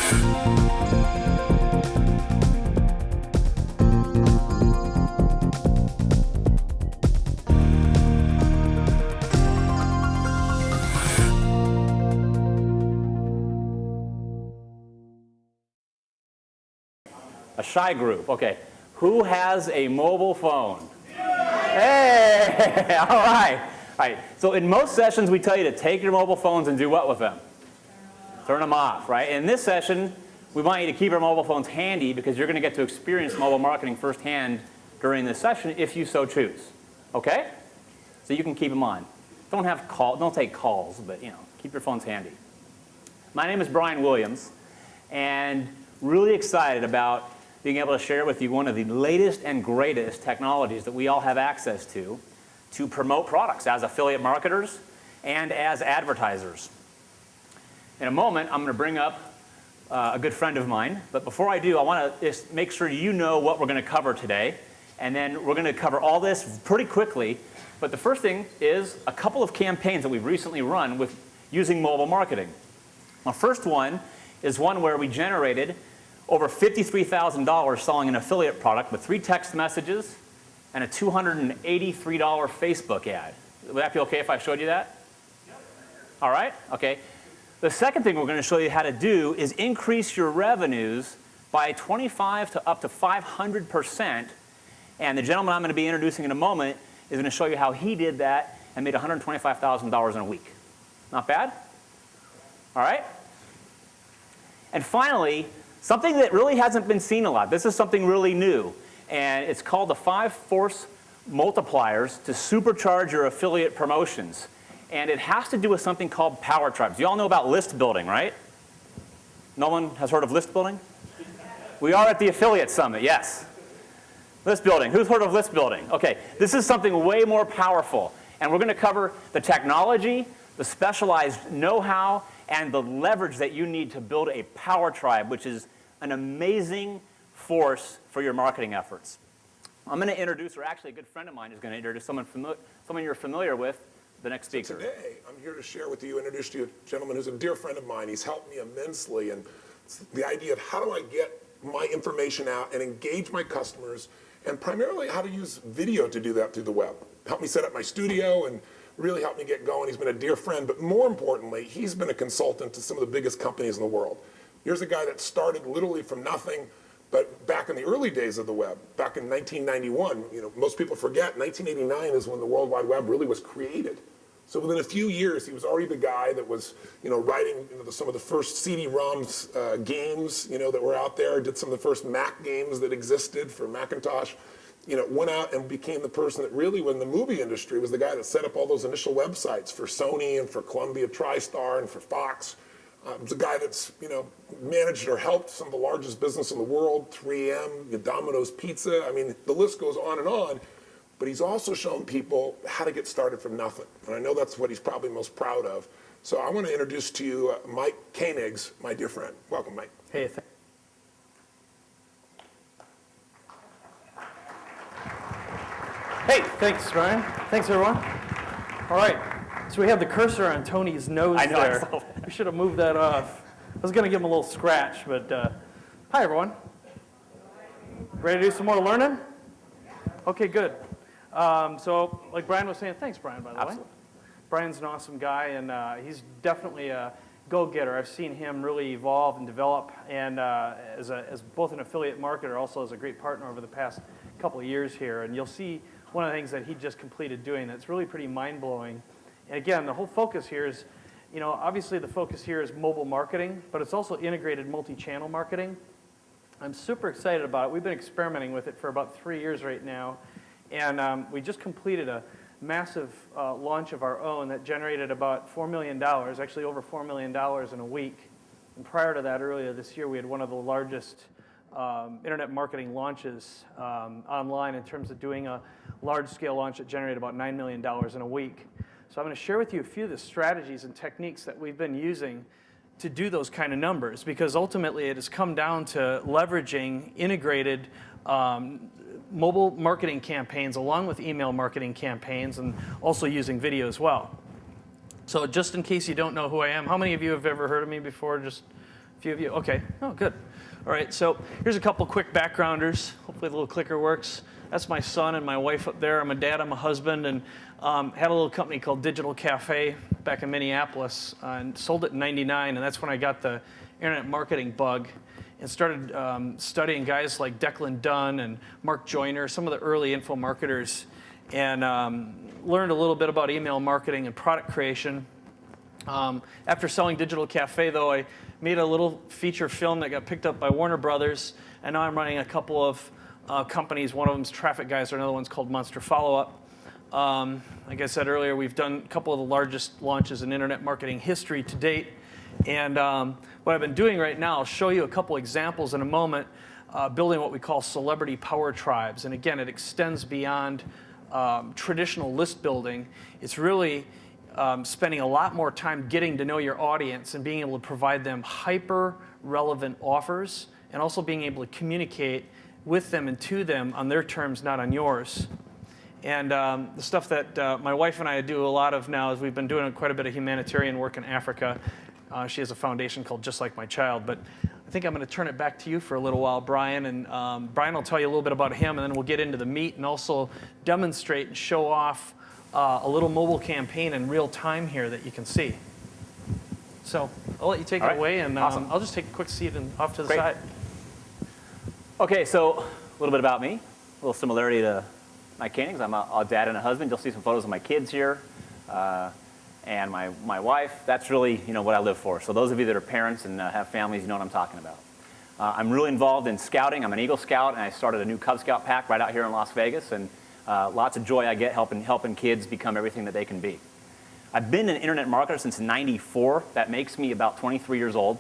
A shy group, okay. Who has a mobile phone? Hey, all right. All right, so in most sessions we tell you to take your mobile phones and do what with them? Turn them off, right? In this session, we want you to keep your mobile phones handy because you're going to get to experience mobile marketing firsthand during this session if you so choose, okay? So you can keep them on. Don't take calls, but keep your phones handy. My name is Brian Williams, and really excited about being able to share with you one of the latest and greatest technologies that we all have access to promote products as affiliate marketers and as advertisers. In a moment, I'm going to bring up a good friend of mine, but before I do, I want to just make sure you know what we're going to cover today, and then we're going to cover all this pretty quickly. But the first thing is a couple of campaigns that we've recently run with using mobile marketing. The first one is one where we generated over $53,000 selling an affiliate product with 3 text messages and a $283 Facebook ad. Would that be okay if I showed you that? Yep. All right, okay. The second thing we're going to show you how to do is increase your revenues by 25 to up to 500%. And the gentleman I'm going to be introducing in a moment is going to show you how he did that and made $125,000 in a week. Not bad? All right. And finally, something that really hasn't been seen a lot. This is something really new, and it's called the 5 force multipliers to supercharge your affiliate promotions. And it has to do with something called power tribes. You all know about list building, right? No one has heard of list building? We are at the affiliate summit, yes. List building. Who's heard of list building? Okay, this is something way more powerful, and we're going to cover the technology, the specialized know-how, and the leverage that you need to build a power tribe, which is an amazing force for your marketing efforts. I'm going to introduce, or actually a good friend of mine is going to introduce someone you're familiar with, the next speaker. So today, I'm here to share with you, introduce to you a gentleman who's a dear friend of mine. He's helped me immensely, and it's the idea of how do I get my information out and engage my customers, and primarily how to use video to do that through the web. Help me set up my studio and really helped me get going. He's been a dear friend, but more importantly, he's been a consultant to some of the biggest companies in the world. Here's a guy that started literally from nothing, but back in the early days of the web, back in 1991, most people forget, 1989 is when the World Wide Web really was created. So within a few years, he was already the guy that was, writing some of the first CD-ROMs games, that were out there, did some of the first Mac games that existed for Macintosh. Went out and became the person that really, when the movie industry, was the guy that set up all those initial websites for Sony and for Columbia TriStar and for Fox. Was a guy that's, managed or helped some of the largest business in the world, 3M, Domino's Pizza. I mean, the list goes on and on. But he's also shown people how to get started from nothing. And I know that's what he's probably most proud of. So I want to introduce to you Mike Koenigs, my dear friend. Welcome, Mike. Hey, thanks, Brian. Thanks, everyone. All right, so we have the cursor on Tony's nose there. We should have moved that off. I was going to give him a little scratch, but hi, everyone. Ready to do some more learning? Okay, good. So like Brian was saying, thanks, Brian, by the way. Brian's an awesome guy, and he's definitely a go-getter. I've seen him really evolve and develop, and as both an affiliate marketer, also as a great partner over the past couple of years here. And you'll see one of the things that he just completed doing that's really pretty mind-blowing. And again, the whole focus here is, obviously the focus here is mobile marketing, but it's also integrated multi-channel marketing. I'm super excited about it. We've been experimenting with it for about 3 years right now, and we just completed a massive launch of our own that generated about $4 million, actually over $4 million in a week. And prior to that, earlier this year, we had one of the largest internet marketing launches online in terms of doing a large-scale launch that generated about $9 million in a week. So I'm going to share with you a few of the strategies and techniques that we've been using to do those kind of numbers, because ultimately it has come down to leveraging integrated mobile marketing campaigns along with email marketing campaigns, and also using video as well. So just in case you don't know who I am, how many of you have ever heard of me before? Just A few of you? Okay. Oh, good. All right, so here's a couple quick backgrounders. Hopefully the little clicker works. That's my son and my wife up there. I'm a dad, I'm a husband, and had a little company called Digital Cafe back in Minneapolis, and sold it in '99, and that's when I got the internet marketing bug and started studying guys like Declan Dunn and Mark Joyner, some of the early info marketers, and learned a little bit about email marketing and product creation. After selling Digital Cafe, though, I made a little feature film that got picked up by Warner Brothers, and now I'm running a couple of companies. One of them's Traffic Geyser, another one's called Monster Follow-Up. Like I said earlier, we've done a couple of the largest launches in internet marketing history to date. And what I've been doing right now, I'll show you a couple examples in a moment, building what we call celebrity power tribes. And again, it extends beyond traditional list building. It's really spending a lot more time getting to know your audience and being able to provide them hyper-relevant offers, and also being able to communicate with them and to them on their terms, not on yours. And the stuff that my wife and I do a lot of now is we've been doing quite a bit of humanitarian work in Africa. She has a foundation called Just Like My Child. But I think I'm going to turn it back to you for a little while, Brian. And Brian will tell you a little bit about him, and then we'll get into the meat and also demonstrate and show off a little mobile campaign in real time here that you can see. So I'll let you take it away, and awesome. I'll just take a quick seat and off to the Great. side. Okay, so a little bit about me, a little similarity to my Koenigs. I'm a dad and a husband. You'll see some photos of my kids here, and my wife. That's really what I live for. So those of you that are parents and have families, you know what I'm talking about. I'm really involved in scouting. I'm an Eagle Scout, and I started a new Cub Scout pack right out here in Las Vegas, and lots of joy I get helping kids become everything that they can be. I've been an internet marketer since '94. That makes me about 23 years old,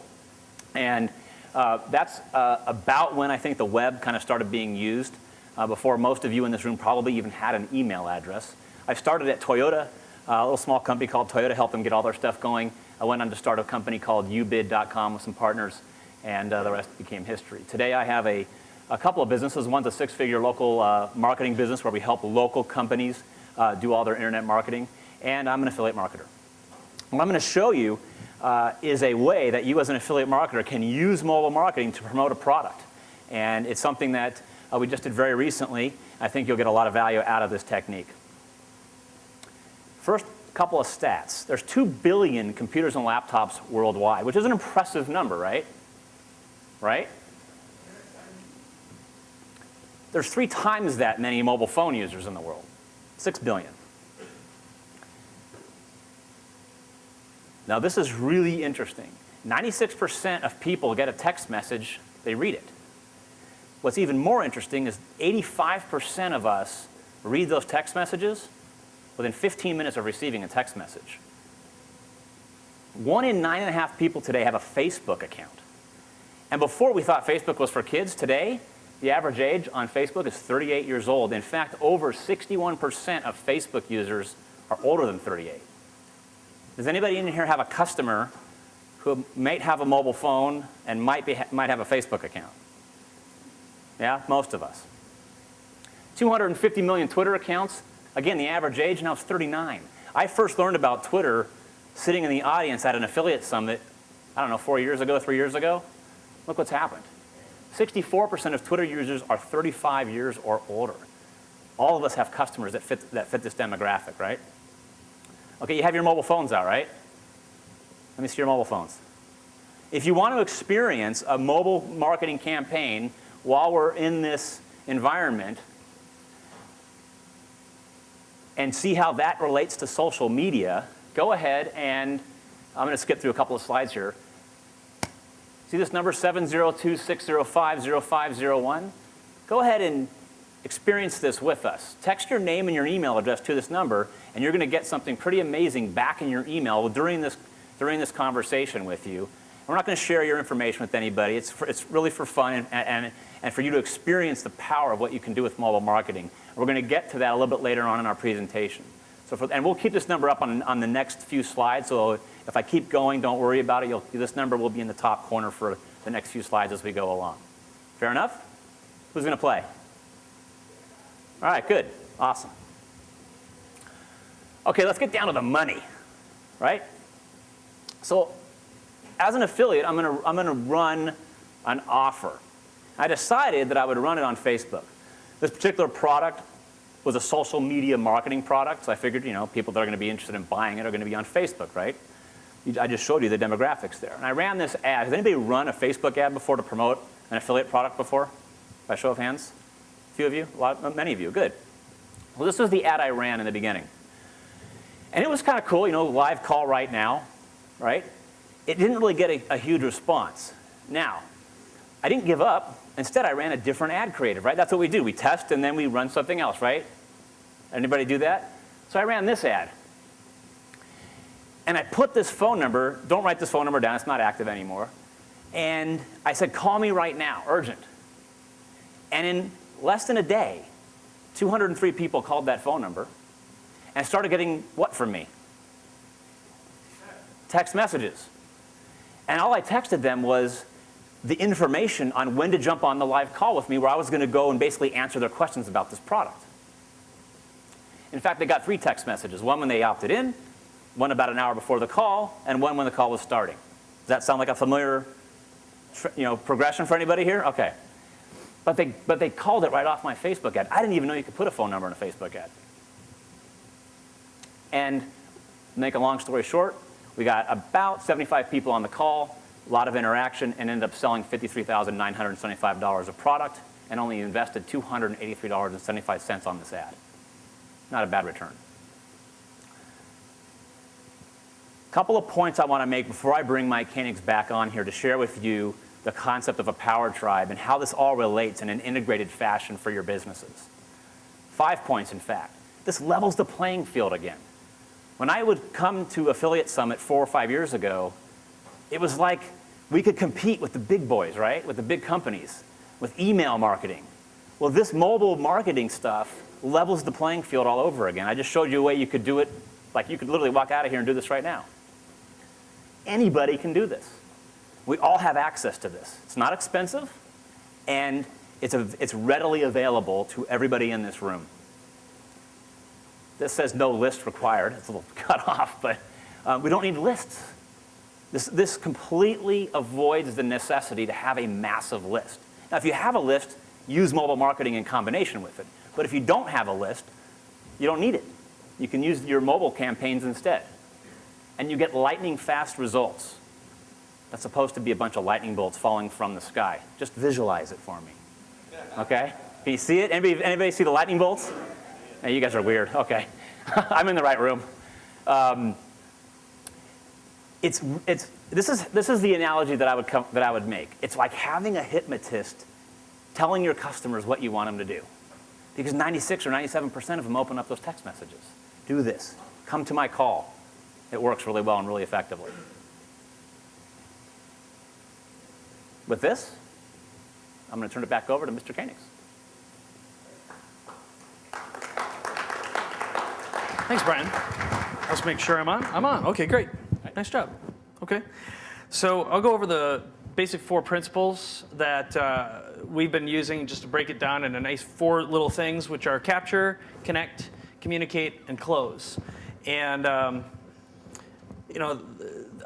and that's about when I think the web kind of started being used, before most of you in this room probably even had an email address. I started at Toyota, a little small company called Toyota, helped them get all their stuff going. I went on to start a company called ubid.com with some partners, and the rest became history. Today I have a couple of businesses. One's a six-figure local marketing business where we help local companies do all their internet marketing, and I'm an affiliate marketer. What I'm going to show you is a way that you as an affiliate marketer can use mobile marketing to promote a product. And it's something that we just did very recently. I think you'll get a lot of value out of this technique. First, a couple of stats. There's 2 billion computers and laptops worldwide, which is an impressive number, right? Right? There's 3 times that many mobile phone users in the world, 6 billion. Now, this is really interesting. 96% of people get a text message, they read it. What's even more interesting is 85% of us read those text messages within 15 minutes of receiving a text message. 1 in 9.5 people today have a Facebook account. And before we thought Facebook was for kids, today the average age on Facebook is 38 years old. In fact, over 61% of Facebook users are older than 38. Does anybody in here have a customer who might have a mobile phone and might have a Facebook account? Yeah, most of us. 250 million Twitter accounts. Again, the average age now is 39. I first learned about Twitter sitting in the audience at an affiliate summit, I don't know, 4 years ago, 3 years ago. Look what's happened. 64% of Twitter users are 35 years or older. All of us have customers that fit this demographic, right? Okay, you have your mobile phones out, right? Let me see your mobile phones. If you want to experience a mobile marketing campaign while we're in this environment and see how that relates to social media, go ahead and I'm going to skip through a couple of slides here. See this number, 702-605-0501? Go ahead and experience this with us. Text your name and your email address to this number, and you're going to get something pretty amazing back in your email during this conversation with you. We're not going to share your information with anybody. It's really for fun and for you to experience the power of what you can do with mobile marketing. We're going to get to that a little bit later on in our presentation. And we'll keep this number up on the next few slides, so if I keep going, don't worry about it. This number will be in the top corner for the next few slides as we go along. Fair enough? Who's going to play? All right, good. Awesome. Okay, let's get down to the money, right? So as an affiliate, I'm gonna run an offer. I decided that I would run it on Facebook. This particular product was a social media marketing product, so I figured, people that are gonna be interested in buying it are gonna be on Facebook, right? I just showed you the demographics there. And I ran this ad. Has anybody run a Facebook ad before to promote an affiliate product before? By show of hands? A few of you? Many of you, good. Well, this was the ad I ran in the beginning. And it was kind of cool, live call right now, right? It didn't really get a huge response. Now, I didn't give up. Instead, I ran a different ad creative, right? That's what we do. We test and then we run something else, right? Anybody do that? So I ran this ad. And I put this phone number, don't write this phone number down, it's not active anymore. And I said, call me right now, urgent. And in less than a day, 203 people called that phone number and started getting what from me? Text messages. And all I texted them was the information on when to jump on the live call with me, where I was going to go and basically answer their questions about this product. In fact, they got 3 text messages, one when they opted in, one about an hour before the call, and one when the call was starting. Does that sound like a familiar progression for anybody here? Okay. But they called it right off my Facebook ad. I didn't even know you could put a phone number in a Facebook ad. And make a long story short, we got about 75 people on the call, a lot of interaction, and ended up selling $53,975 of product and only invested $283.75 on this ad. Not a bad return. Couple of points I want to make before I bring my Koenigs back on here to share with you the concept of a power tribe and how this all relates in an integrated fashion for your businesses. 5 points, in fact. This levels the playing field again. When I would come to Affiliate Summit 4 or 5 years ago, it was like we could compete with the big boys, right? With the big companies, with email marketing. Well, this mobile marketing stuff levels the playing field all over again. I just showed you a way you could do it, like you could literally walk out of here and do this right now. Anybody can do this. We all have access to this. It's not expensive, and it's readily available to everybody in this room. This says no list required. It's a little cut off, but we don't need lists. This completely avoids the necessity to have a massive list. Now, if you have a list, use mobile marketing in combination with it. But if you don't have a list, you don't need it. You can use your mobile campaigns instead. And you get lightning fast results. That's supposed to be a bunch of lightning bolts falling from the sky. Just visualize it for me. Okay? Can you see it? Anybody see the lightning bolts? Hey, you guys are weird. Okay. I'm in the right room. This is the analogy that I would make. It's like having a hypnotist telling your customers what you want them to do. Because 96 or 97% of them open up those text messages. Do this. Come to my call. It works really well and really effectively. With this, I'm going to turn it back over to Mr. Koenigs. Thanks, Brian. Let's make sure I'm on. I'm on. Okay, great. Nice job. Okay. So I'll go over the basic 4 principles that we've been using just to break it down into nice 4 little things, which are capture, connect, communicate, and close. And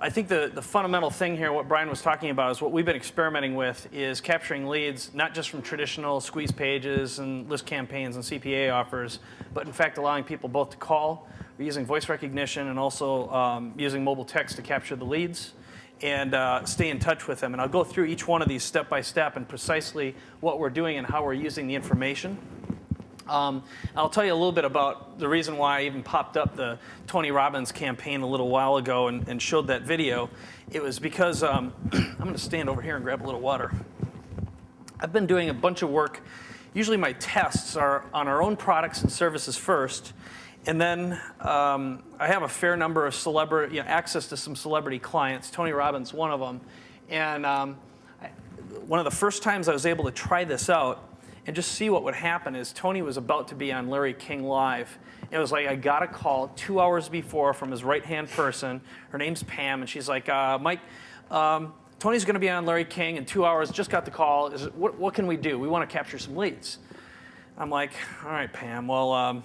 I think the fundamental thing here, what Brian was talking about, is what we've been experimenting with is capturing leads, not just from traditional squeeze pages and list campaigns and CPA offers, but in fact allowing people both to call. We're using voice recognition and also using mobile text to capture the leads and stay in touch with them. And I'll go through each one of these step by step and precisely what we're doing and how we're using the information. I'll tell you a little bit about the reason why I even popped up the Tony Robbins campaign a little while ago and showed that video. It was because I'm going to stand over here and grab a little water. I've been doing a bunch of work. Usually my tests are on our own products and services first, and then I have a fair number of access to some celebrity clients. Tony Robbins, one of them, and one of the first times I was able to try this out and just see what would happen is Tony was about to be on Larry King Live. It was like I got a call 2 hours before from his right-hand person. Her name's Pam, and she's like, Mike, Tony's going to be on Larry King in 2 hours. Just got the call. What can we do? We want to capture some leads. I'm like, all right, Pam. Well,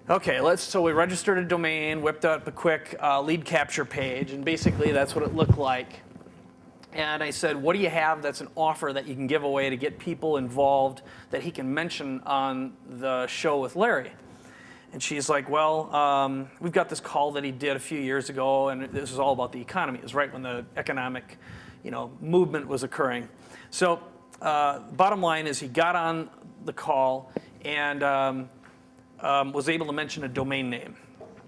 Okay, so we registered a domain, whipped up a quick lead capture page, and basically that's what it looked like. And I said, what do you have that's an offer that you can give away to get people involved that he can mention on the show with Larry? And she's like, well, we've got this call that he did a few years ago, and this was all about the economy. It was right when the economic, movement was occurring. So bottom line is he got on the call and was able to mention a domain name.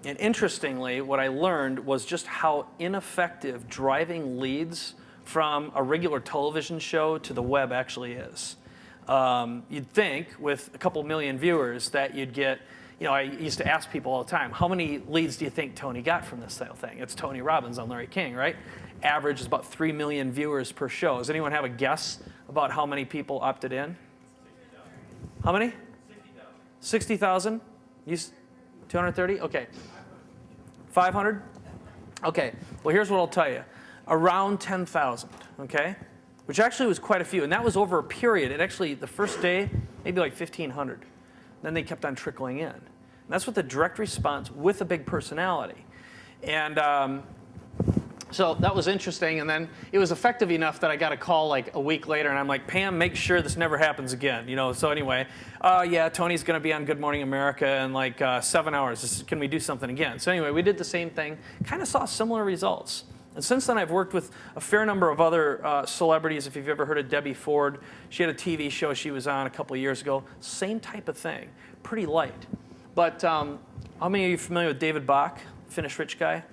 And interestingly, what I learned was just how ineffective driving leads from a regular television show to the web actually is. You'd think with a couple million viewers that you'd get, I used to ask people all the time, how many leads do you think Tony got from this thing? It's Tony Robbins on Larry King, right? Average is about 3 million viewers per show. Does anyone have a guess about how many people opted in? 60,000. How many? 60,000. 60,000? 230? Okay. 500? Okay. Well, here's what I'll tell you. Around 10,000, okay? Which actually was quite a few. And that was over a period. It actually, the first day, maybe like 1,500. Then they kept on trickling in. And that's with a direct response with a big personality. And so that was interesting. And then it was effective enough that I got a call like a week later. And I'm like, Pam, make sure this never happens again. So anyway, yeah, Tony's going to be on Good Morning America in like 7 hours. Can we do something again? So anyway, we did the same thing. Kind of saw similar results. And since then, I've worked with a fair number of other celebrities. If you've ever heard of Debbie Ford, she had a TV show she was on a couple of years ago. Same type of thing, pretty light. But how many of you are familiar with David Bach, Finnish rich guy?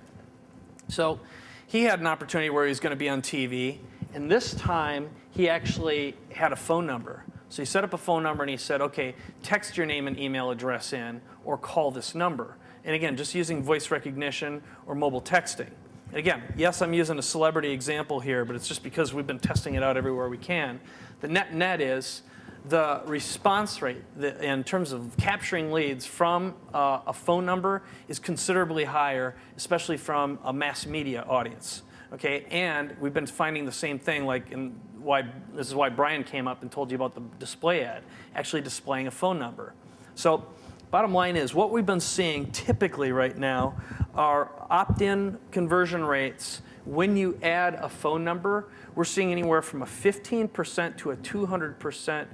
So he had an opportunity where he was going to be on TV. And this time, he actually had a phone number. So he set up a phone number and he said, OK, text your name and email address in or call this number. And again, just using voice recognition or mobile texting. And again, yes, I'm using a celebrity example here, but it's just because we've been testing it out everywhere we can. The net is the response rate in terms of capturing leads from a phone number is considerably higher, especially from a mass media audience. Okay, and we've been finding the same thing, this is why Brian came up and told you about the display ad, actually displaying a phone number. So bottom line is, what we've been seeing typically right now are opt-in conversion rates. When you add a phone number, we're seeing anywhere from a 15% to a 200%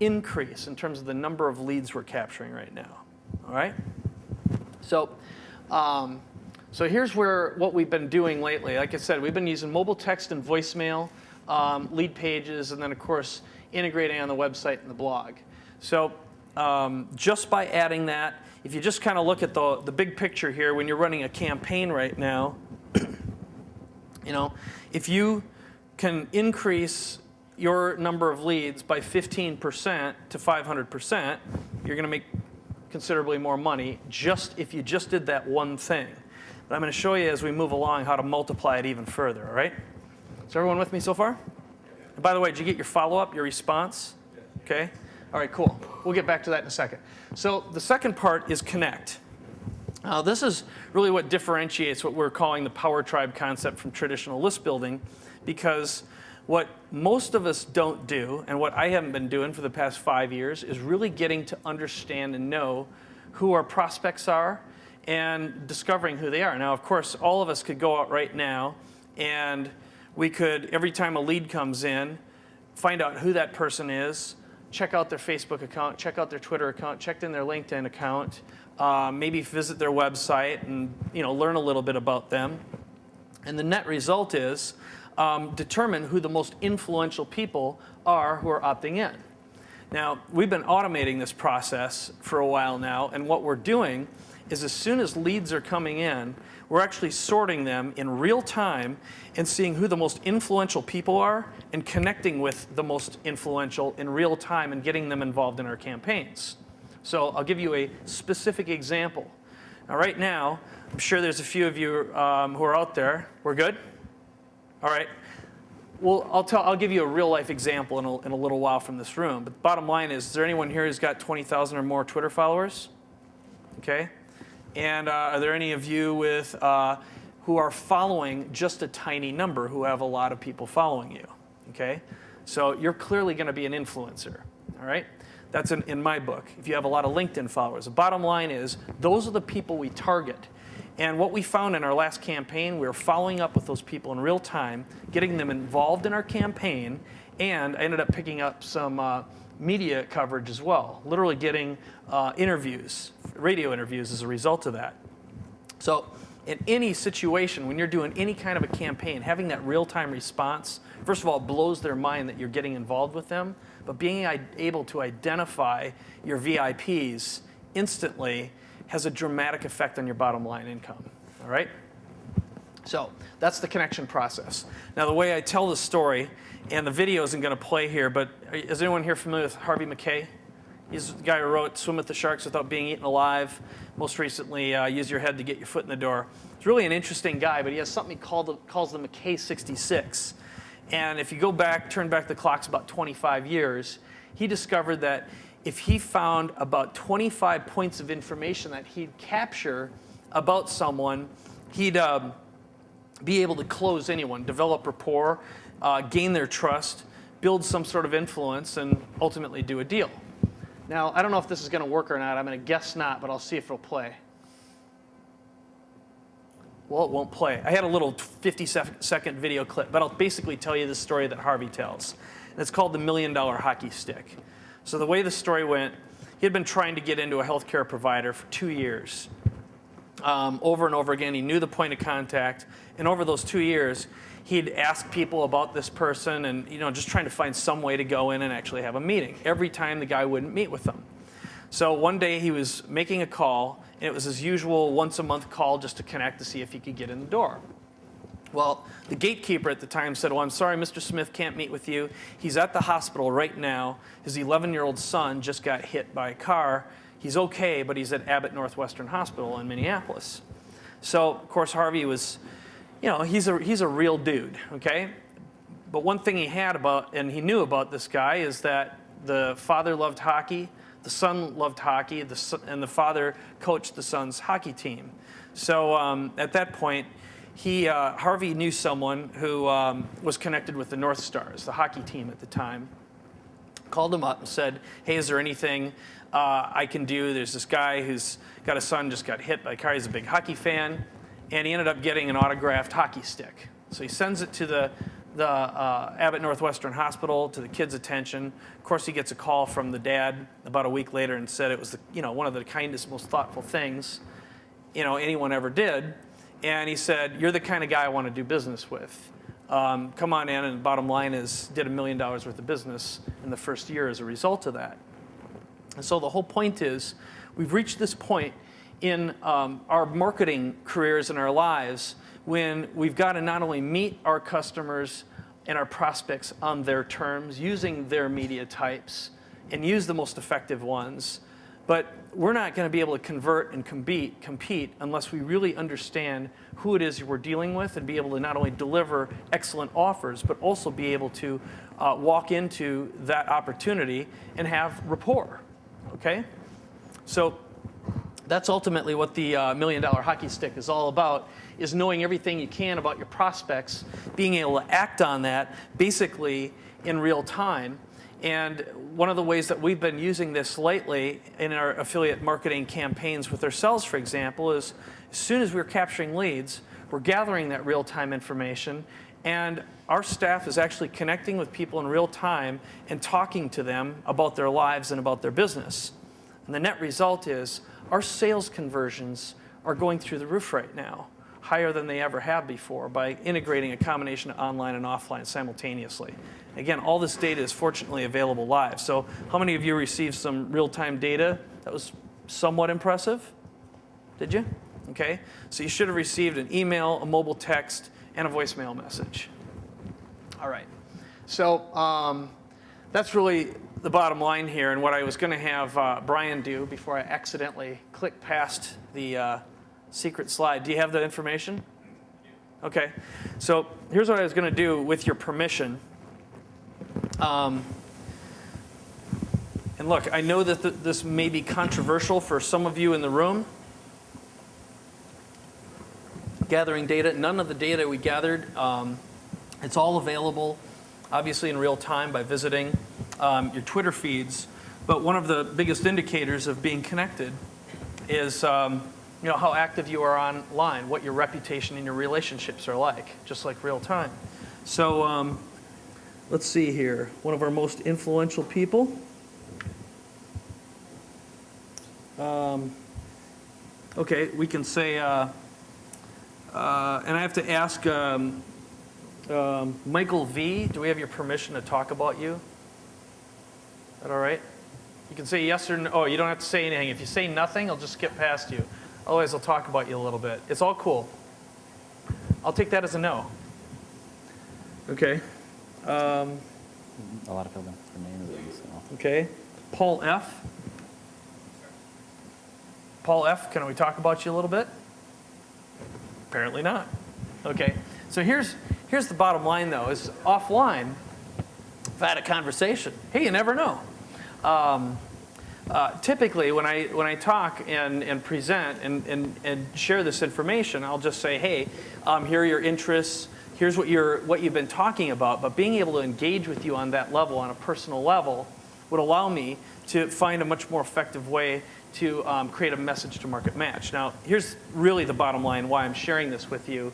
increase in terms of the number of leads we're capturing right now. All right? So here's what we've been doing lately. Like I said, we've been using mobile text and voicemail, lead pages, and then, of course, integrating on the website and the blog. So just by adding that, if you just kind of look at the big picture here, when you're running a campaign right now, if you can increase your number of leads by 15% to 500%, you're going to make considerably more money if you just did that one thing. But I'm going to show you as we move along how to multiply it even further, all right? Is everyone with me so far? And by the way, did you get your follow-up, your response? Okay. All right, cool. We'll get back to that in a second. So the second part is connect. This is really what differentiates what we're calling the Power Tribe concept from traditional list building, because what most of us don't do, and what I haven't been doing for the past 5 years, is really getting to understand and know who our prospects are and discovering who they are. Now, of course, all of us could go out right now and we could, every time a lead comes in, find out who that person is, check out their Facebook account, check out their Twitter account, check in their LinkedIn account, maybe visit their website and learn a little bit about them. And the net result is determine who the most influential people are who are opting in. Now, we've been automating this process for a while now, and what we're doing is as soon as leads are coming in, we're actually sorting them in real time and seeing who the most influential people are and connecting with the most influential in real time and getting them involved in our campaigns. So I'll give you a specific example. Now, right now, I'm sure there's a few of you who are out there. We're good? All right. Well, I'll give you a real life example in a little while from this room. But the bottom line is there anyone here who's got 20,000 or more Twitter followers? Okay. And are there any of you who are following just a tiny number who have a lot of people following you? Okay. So you're clearly going to be an influencer. All right. That's in my book, if you have a lot of LinkedIn followers. The bottom line is, those are the people we target. And what we found in our last campaign, we were following up with those people in real time, getting them involved in our campaign, and I ended up picking up some media coverage as well, literally getting interviews, radio interviews as a result of that. So in any situation, when you're doing any kind of a campaign, having that real-time response, first of all, it blows their mind that you're getting involved with them, but being able to identify your VIPs instantly has a dramatic effect on your bottom line income, all right? So that's the connection process. Now, the way I tell the story, and the video isn't going to play here, but is anyone here familiar with Harvey Mackay? He's the guy who wrote Swim with the Sharks Without Being Eaten Alive. Most recently, Use Your Head to Get Your Foot in the Door. He's really an interesting guy, but he has something he calls the Mackay 66. And if you go back, turn back the clocks about 25 years, he discovered that if he found about 25 points of information that he'd capture about someone, he'd be able to close anyone, develop rapport, gain their trust, build some sort of influence, and ultimately do a deal. Now, I don't know if this is going to work or not. I'm going to guess not, but I'll see if it'll play. Well, it won't play. I had a little 50-second video clip, but I'll basically tell you the story that Harvey tells. And it's called the $1 Million Hockey Stick. So the way the story went, he had been trying to get into a healthcare provider for 2 years. Over and over again, he knew the point of contact. And over those 2 years, he'd ask people about this person and just trying to find some way to go in and actually have a meeting. Every time the guy wouldn't meet with them. So one day he was making a call, and it was his usual once-a-month call just to connect to see if he could get in the door. Well, the gatekeeper at the time said, well, I'm sorry, Mr. Smith can't meet with you. He's at the hospital right now. His 11-year-old son just got hit by a car. He's okay, but he's at Abbott Northwestern Hospital in Minneapolis. So, of course, Harvey was, he's a real dude, okay? But one thing he knew about this guy is that the father loved hockey, the son loved hockey, and the father coached the son's hockey team. So at that point, Harvey knew someone who was connected with the North Stars, the hockey team at the time. Called him up and said, hey, is there anything I can do? There's this guy who's got a son just got hit by a car. He's a big hockey fan. And he ended up getting an autographed hockey stick. So he sends it to the Abbott Northwestern Hospital, to the kid's attention. Of course, he gets a call from the dad about a week later and said it was one of the kindest, most thoughtful things anyone ever did. And he said, you're the kind of guy I want to do business with. Come on in, and the bottom line is did $1 million worth of business in the first year as a result of that. And so the whole point is we've reached this point in our marketing careers and our lives when we've got to not only meet our customers and our prospects on their terms, using their media types, and use the most effective ones, but we're not going to be able to convert and compete unless we really understand who it is we're dealing with and be able to not only deliver excellent offers, but also be able to walk into that opportunity and have rapport, okay? So that's ultimately what the $1 Million Hockey Stick is all about, is knowing everything you can about your prospects, being able to act on that basically in real time. And one of the ways that we've been using this lately in our affiliate marketing campaigns with ourselves, for example, is as soon as we're capturing leads, we're gathering that real-time information, and our staff is actually connecting with people in real time and talking to them about their lives and about their business. And the net result is our sales conversions are going through the roof right now, higher than they ever have before, by integrating a combination of online and offline simultaneously. Again, all this data is fortunately available live. So how many of you received some real-time data that was somewhat impressive? Did you? Okay. So you should have received an email, a mobile text, and a voicemail message. All right. So that's really the bottom line here, and what I was going to have Brian do before I accidentally click past the secret slide. Do you have the information? Okay. So here's what I was going to do with your permission. And look, I know that this may be controversial for some of you in the room. Gathering data, none of the data we gathered, it's all available, obviously in real time by visiting your Twitter feeds. But one of the biggest indicators of being connected is how active you are online, what your reputation and your relationships are like, just like real time. So let's see here. One of our most influential people. Okay, we can say, and I have to ask Michael V., do we have your permission to talk about you? Is that all right? You can say yes or no. Oh, you don't have to say anything. If you say nothing, I'll just skip past you. Otherwise, I'll talk about you a little bit. It's all cool. I'll take that as a no. Okay. A lot of people don't know their names. So. Okay. Paul F. Paul F., can we talk about you a little bit? Apparently not. Okay. So here's the bottom line, though, is offline, if I had a conversation, hey, you never know. Typically, when I talk and present and share this information, I'll just say, hey, here are your interests. Here's what you've been talking about. But being able to engage with you on that level, on a personal level, would allow me to find a much more effective way to create a message to market match. Now, here's really the bottom line why I'm sharing this with you.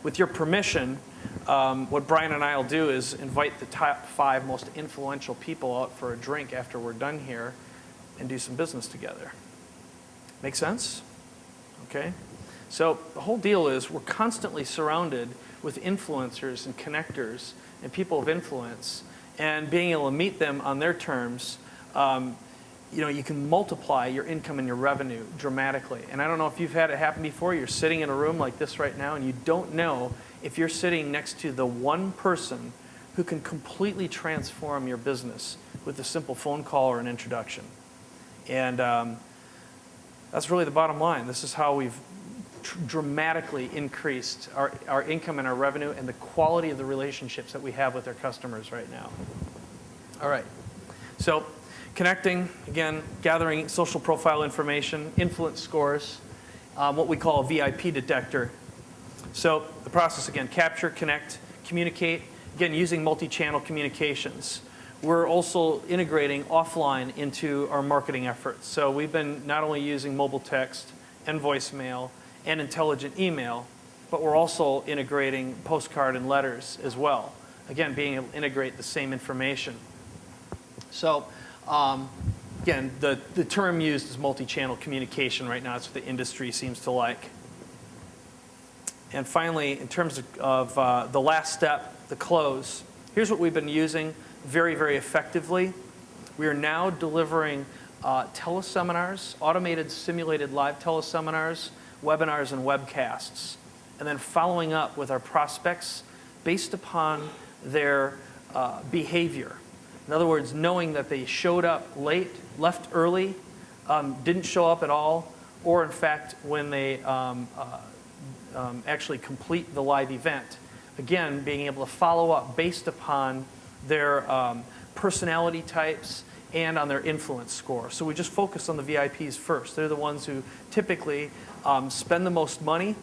With your permission, what Brian and I will do is invite the top 5 most influential people out for a drink after we're done here and do some business together. Make sense? Okay? So the whole deal is we're constantly surrounded with influencers and connectors and people of influence, and being able to meet them on their terms, you can multiply your income and your revenue dramatically. And I don't know if you've had it happen before. You're sitting in a room like this right now, and you don't know if you're sitting next to the one person who can completely transform your business with a simple phone call or an introduction. And that's really the bottom line. This is how we've dramatically increased our income and our revenue and the quality of the relationships that we have with our customers right now. All right. So connecting, again, gathering social profile information, influence scores, what we call a VIP detector. So the process, again, capture, connect, communicate, again, using multi-channel communications. We're also integrating offline into our marketing efforts. So we've been not only using mobile text and voicemail and intelligent email, but we're also integrating postcard and letters as well. Again, being able to integrate the same information. So again, the term used is multi-channel communication right now. That's what the industry seems to like. And finally, in terms of the last step, the close, here's what we've been using very, very effectively. We are now delivering teleseminars, automated simulated live teleseminars, webinars, and webcasts, and then following up with our prospects based upon their behavior. In other words, knowing that they showed up late, left early, didn't show up at all, or in fact, when they actually complete the live event. Again, being able to follow up based upon their personality types and on their influence score. So we just focus on the VIPs first. They're the ones who typically spend the most money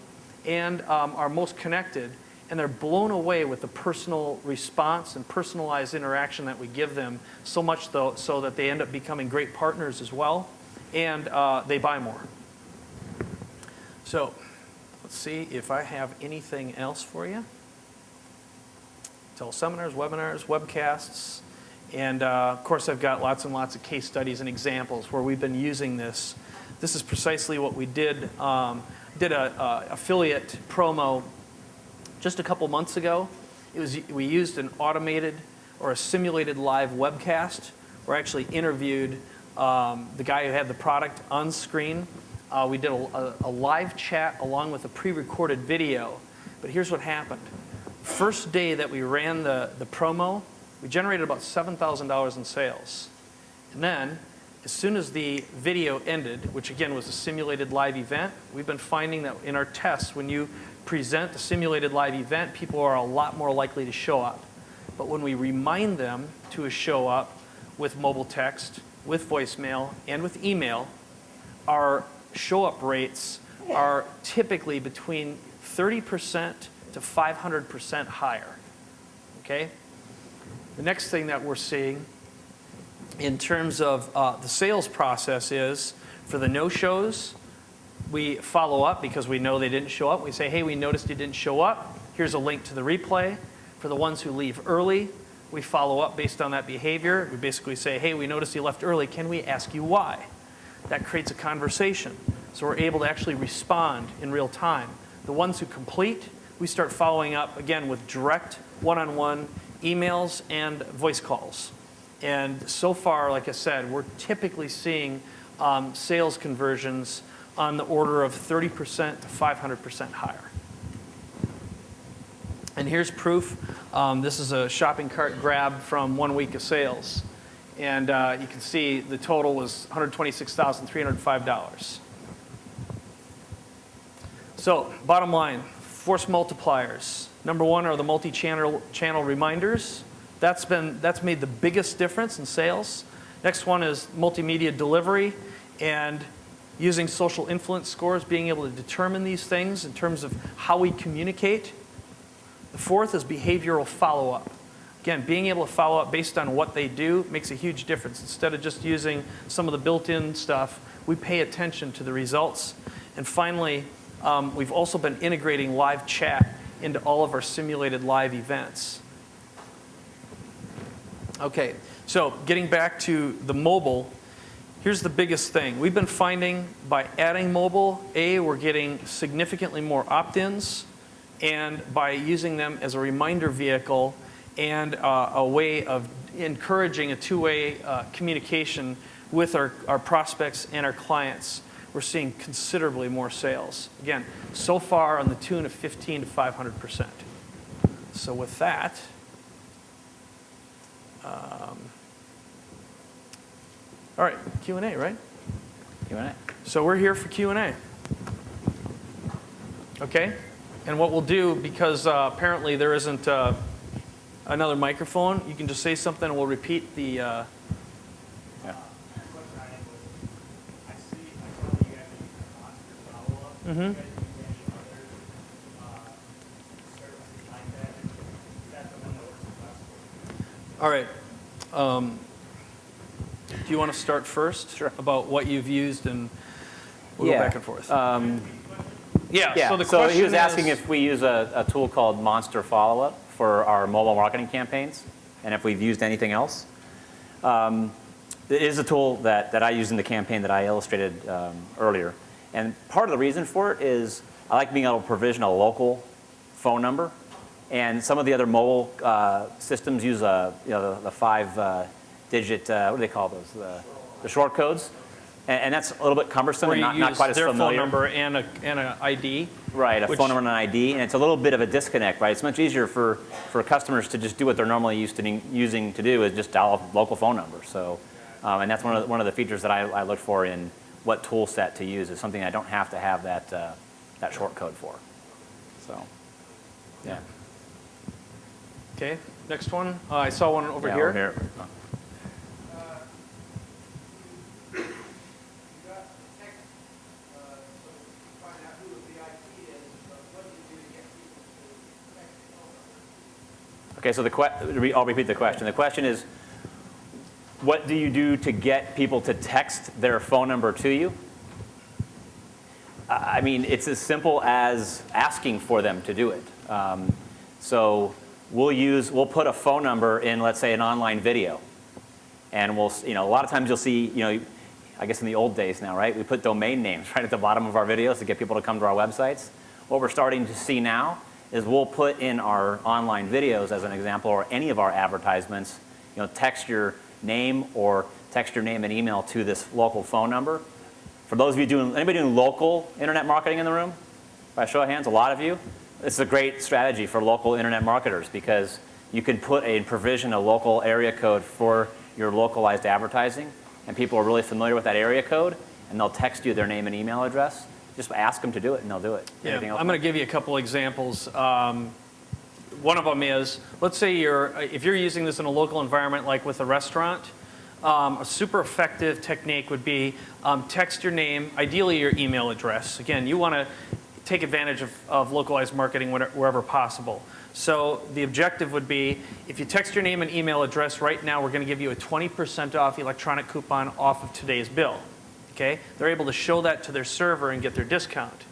and are most connected, and they're blown away with the personal response and personalized interaction that we give them, so much so that they end up becoming great partners as well, and they buy more. So let's see if I have anything else for you. Teleseminars, webinars, webcasts, and of course I've got lots and lots of case studies and examples where we've been using this. This is precisely what we did. Did a affiliate promo just a couple months ago. We used an automated or a simulated live webcast. We actually interviewed the guy who had the product on screen. We did a live chat along with a pre-recorded video. But here's what happened. First day that we ran the promo, we generated about $7,000 in sales. And then, as soon as the video ended, which again was a simulated live event, we've been finding that in our tests, when you present a simulated live event, people are a lot more likely to show up. But when we remind them to show up with mobile text, with voicemail, and with email, our show-up rates are typically between 30% to 500% higher, okay? The next thing that we're seeing in terms of the sales process is, for the no-shows, we follow up because we know they didn't show up. We say, hey, we noticed you didn't show up. Here's a link to the replay. For the ones who leave early, we follow up based on that behavior. We basically say, hey, we noticed you left early. Can we ask you why? That creates a conversation. So we're able to actually respond in real time. The ones who complete, we start following up, again, with direct one-on-one emails and voice calls. And so far, like I said, we're typically seeing sales conversions on the order of 30% to 500% higher. And here's proof. This is a shopping cart grab from 1 week of sales. And you can see the total was $126,305. So bottom line, force multipliers. Number one are the multi-channel reminders. That's made the biggest difference in sales. Next one is multimedia delivery and using social influence scores, being able to determine these things in terms of how we communicate. The fourth is behavioral follow-up. Again, being able to follow up based on what they do makes a huge difference. Instead of just using some of the built-in stuff, we pay attention to the results. And finally, we've also been integrating live chat into all of our simulated live events. Okay, so getting back to the mobile, here's the biggest thing. We've been finding by adding mobile, we're getting significantly more opt-ins, and by using them as a reminder vehicle and a way of encouraging a two-way communication with our prospects and our clients, we're seeing considerably more sales. Again, so far on the tune of 15 to 500%. So with that, all right, Q&A, right? Q&A. So we're here for Q&A. Okay? And what we'll do, because apparently there isn't another microphone, you can just say something and we'll repeat the... Yeah. Mm-hmm. All right. Do you want to start first? Sure. About what you've used, and we'll go back and forth. Yeah. So the So question he was asking is, if we use a tool called Monster Follow-Up for our mobile marketing campaigns, and if we've used anything else. It is a tool that I used in the campaign that I illustrated earlier. And part of the reason for it is I like being able to provision a local phone number. And some of the other mobile systems use the 5-digit, what do they call those? The short codes. And that's a little bit cumbersome where and you not use quite as their familiar. phone number and an ID. Right, a which- phone number and an ID, and it's a little bit of a disconnect, right? It's much easier for customers to just do what they're normally using to do, is just dial a local phone number. So, and that's one of the features that I look for in what tool set to use, is something I don't have to have that short code for. So, yeah. Okay, next one. I saw one over Yeah, here. over here. Oh. Okay, so I'll repeat the question. The question is, what do you do to get people to text their phone number to you? I mean, it's as simple as asking for them to do it. So we'll put a phone number in, let's say, an online video, and a lot of times you'll see, I guess in the old days now, right? We put domain names right at the bottom of our videos to get people to come to our websites. What we're starting to see now is we'll put in our online videos, as an example, or any of our advertisements, text your name or text your name and email to this local phone number. For those of you anybody doing local internet marketing in the room? By show of hands, a lot of you. This is a great strategy for local internet marketers, because you can provision a local area code for your localized advertising, and people are really familiar with that area code, and they'll text you their name and email address. Just ask them to do it, and they'll do it. Yeah, Anything else? I'm going to give you a couple examples. One of them is, let's say if you're using this in a local environment, like with a restaurant, a super effective technique would be text your name, ideally your email address. Again, you want to take advantage of localized marketing wherever possible. So the objective would be, if you text your name and email address right now, we're going to give you a 20% off electronic coupon off of today's bill. Okay? They're able to show that to their server and get their discount.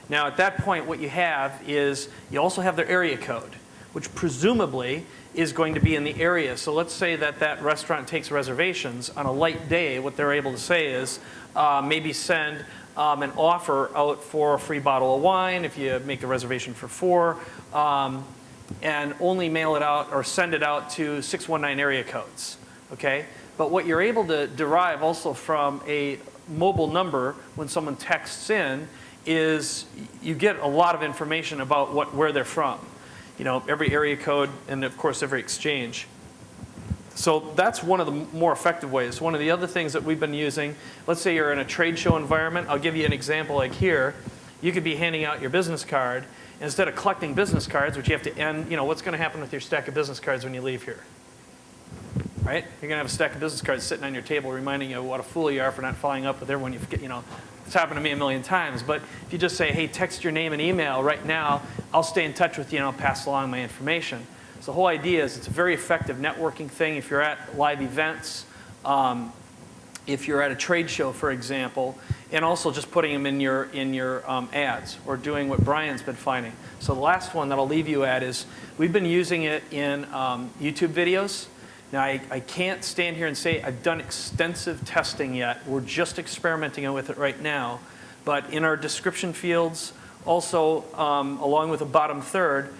Now at that point, what you have is you also have their area code, which presumably is going to be in the area. So let's say that that restaurant takes reservations on a light day. What they're able to say is maybe send an offer out for a free bottle of wine if you make a reservation for 4, and only mail it out or send it out to 619 area codes. Okay? But what you're able to derive also from a mobile number when someone texts in is you get a lot of information about where they're from. You know, every area code and of course every exchange. So that's one of the more effective ways. One of the other things that we've been using, let's say you're in a trade show environment. I'll give you an example like here. You could be handing out your business card. Instead of collecting business cards, which you have to end, you know, what's going to happen with your stack of business cards when you leave here? Right? You're going to have a stack of business cards sitting on your table reminding you what a fool you are for not following up with everyone. You forget, you know, it's happened to me a million times. But if you just say, hey, text your name and email right now, I'll stay in touch with you and I'll pass along my information. So the whole idea is it's a very effective networking thing if you're at live events, if you're at a trade show, for example, and also just putting them in your ads or doing what Brian's been finding. So the last one that I'll leave you at is we've been using it in YouTube videos. Now, I can't stand here and say I've done extensive testing yet. We're just experimenting with it right now. But in our description fields, also along with the bottom third,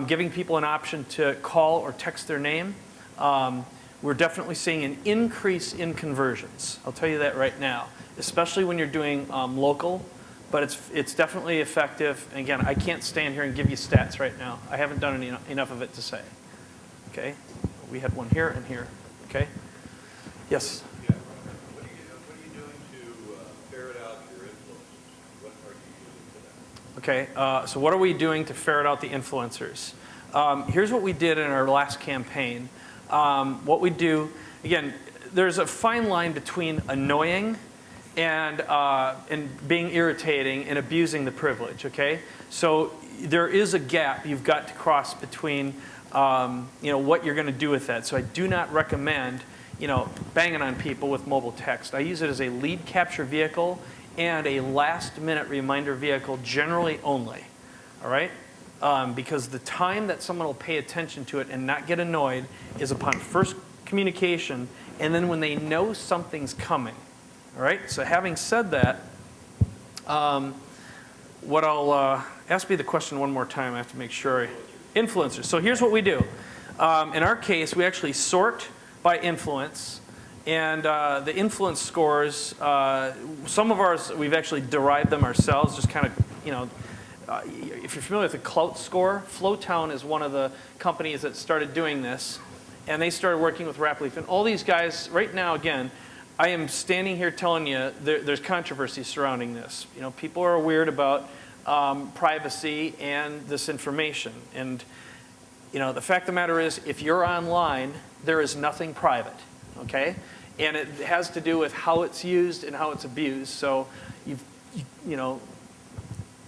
giving people an option to call or text their name, we're definitely seeing an increase in conversions. I'll tell you that right now, especially when you're doing local. But it's definitely effective. And again, I can't stand here and give you stats right now. I haven't done enough of it to say. Okay? We had one here and here. Okay? Yes? Yeah. What are you doing to ferret out your influencers? What are you using for that? Okay, so what are we doing to ferret out the influencers? Here's what we did in our last campaign. What we do, again, there's a fine line between annoying and being irritating and abusing the privilege, okay? So there is a gap you've got to cross between you know, what you're going to do with that. So I do not recommend, you know, banging on people with mobile text. I use it as a lead capture vehicle and a last-minute reminder vehicle, generally only. All right? Because the time that someone will pay attention to it and not get annoyed is upon first communication, and then when they know something's coming. All right? So having said that, what I'll ask me the question one more time. I have to make sure. Influencers. So here's what we do. In our case, we actually sort by influence. And the influence scores, some of ours, we've actually derived them ourselves, just kind of, you know, if you're familiar with the Clout score, Flowtown is one of the companies that started doing this. And they started working with Rapleaf. And all these guys, right now, again, I am standing here telling you there's controversy surrounding this. You know, people are weird about privacy and this information. And, you know, the fact of the matter is, if you're online, there is nothing private, okay? And it has to do with how it's used and how it's abused. So, you know,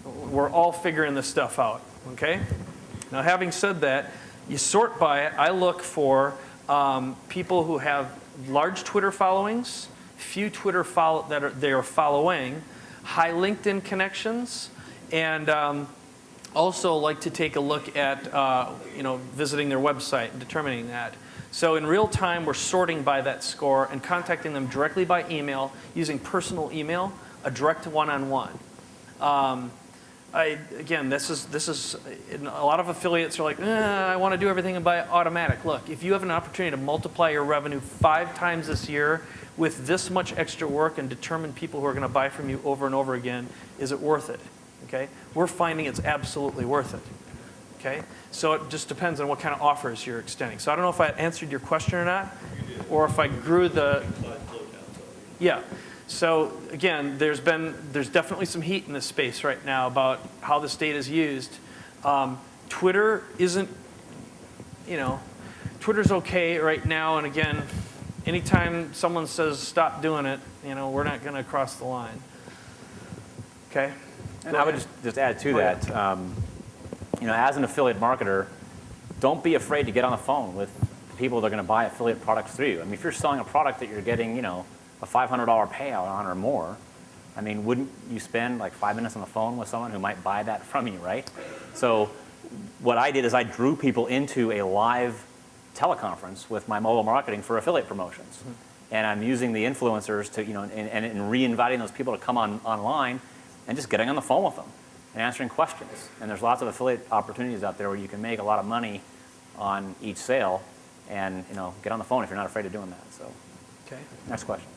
we're all figuring this stuff out, okay? Now, having said that, you sort by it. I look for people who have large Twitter followings, few Twitter they are following, high LinkedIn connections, and also like to take a look at you know, visiting their website and determining that. So in real time, we're sorting by that score and contacting them directly by email using personal email, a direct one-on-one. Again, this is a lot of affiliates are like, I want to do everything by automatic. Look, if you have an opportunity to multiply your revenue 5 times this year with this much extra work and determine people who are going to buy from you over and over again, is it worth it? Okay, we're finding it's absolutely worth it. Okay, so it just depends on what kind of offers you're extending. So I don't know if I answered your question or not, or if I grew the. Yeah. So again, there's definitely some heat in this space right now about how this data is used. Twitter isn't, you know, Twitter's okay right now. And again, anytime someone says stop doing it, you know, we're not going to cross the line. Okay. And I would just add to that, as an affiliate marketer, don't be afraid to get on the phone with people that are going to buy affiliate products through you. I mean, if you're selling a product that you're getting, a $500 payout on or more, I mean, wouldn't you spend like 5 minutes on the phone with someone who might buy that from you, right? So what I did is I drew people into a live teleconference with my mobile marketing for affiliate promotions. Mm-hmm. And I'm using the influencers to, and re-inviting those people to come online and just getting on the phone with them and answering questions. And there's lots of affiliate opportunities out there where you can make a lot of money on each sale and, get on the phone if you're not afraid of doing that. So, okay. Next question.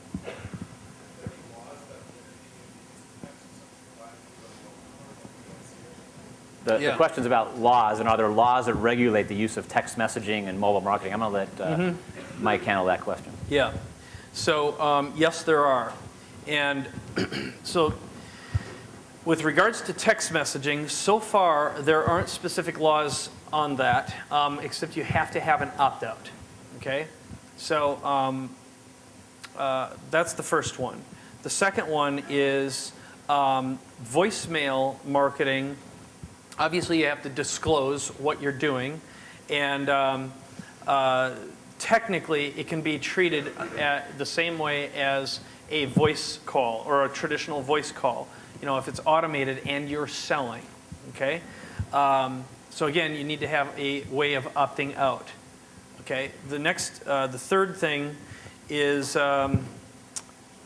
The question's about laws, and are there laws that regulate the use of text messaging and mobile marketing? I'm going to let Mike handle that question. Yeah. So, yes, there are. And so with regards to text messaging, so far there aren't specific laws on that, except you have to have an opt-out. Okay? So that's the first one. The second one is voicemail marketing. Obviously, you have to disclose what you're doing, and technically, it can be treated the same way as a voice call or a traditional voice call. If it's automated and you're selling, okay? So again, you need to have a way of opting out, okay? The third thing is, you have